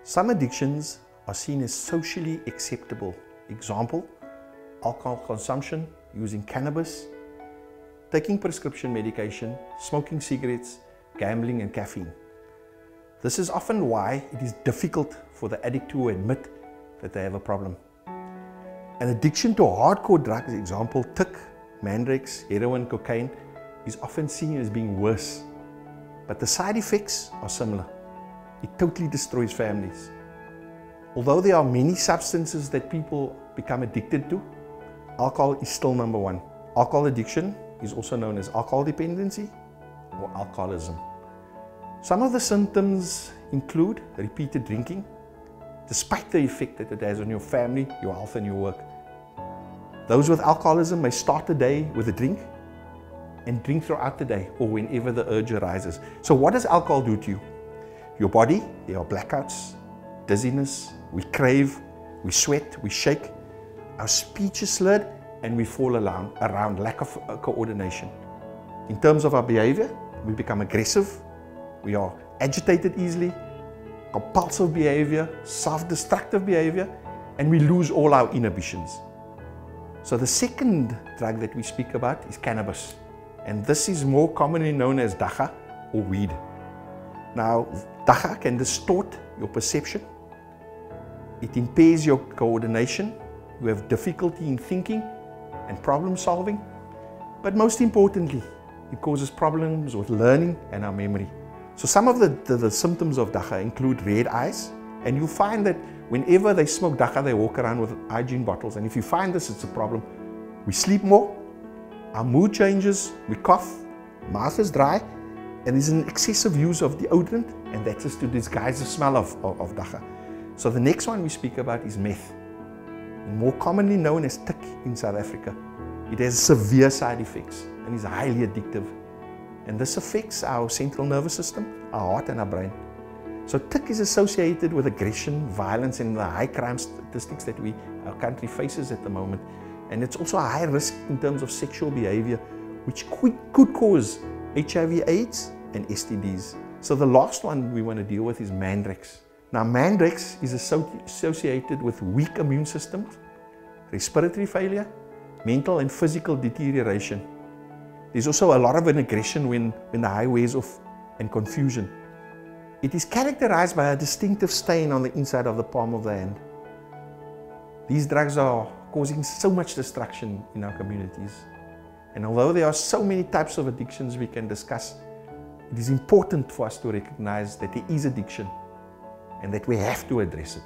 Some addictions are seen as socially acceptable. Example, alcohol consumption, using cannabis, taking prescription medication, smoking cigarettes, gambling and caffeine. This is often why it is difficult for the addict to admit that they have a problem. An addiction to hardcore drugs, example, tik, mandrax, heroin, cocaine, is often seen as being worse. But the side effects are similar. It totally destroys families. Although there are many substances that people become addicted to, alcohol is still number one. Alcohol addiction is also known as alcohol dependency or alcoholism. Some of the symptoms include repeated drinking, despite the effect that it has on your family, your health and your work. Those with alcoholism may start the day with a drink and drink throughout the day or whenever the urge arises. So what does alcohol do to you? Your body, there are blackouts, dizziness, we crave, we sweat, we shake, our speech is slurred, and we fall around lack of coordination. In terms of our behavior, we become aggressive, we are agitated easily, compulsive behavior, self-destructive behavior, and we lose all our inhibitions. So the second drug that we speak about is cannabis, and this is more commonly known as dagga or weed. Now, dagga can distort your perception, it impairs your coordination, you have difficulty in thinking and problem solving, but most importantly, it causes problems with learning and our memory. So some of the symptoms of dagga include red eyes, and you'll find that whenever they smoke dagga, they walk around with hygiene bottles, and if you find this, it's a problem. We sleep more, our mood changes, we cough, mouth is dry, and there's an excessive use of deodorant, and that's just to disguise the smell of dagga. So the next one we speak about is meth, more commonly known as tik in South Africa. It has severe side effects and is highly addictive. And this affects our central nervous system, our heart and our brain. So tik is associated with aggression, violence, and the high crime statistics that our country faces at the moment. And it's also a high risk in terms of sexual behavior, which could cause HIV/AIDS and STDs. So the last one we want to deal with is mandrax. Now mandrax is associated with weak immune systems, respiratory failure, mental and physical deterioration. There's also a lot of an aggression when the high wears off and confusion. It is characterized by a distinctive stain on the inside of the palm of the hand. These drugs are causing so much destruction in our communities. And although there are so many types of addictions we can discuss, it is important for us to recognize that there is addiction and that we have to address it.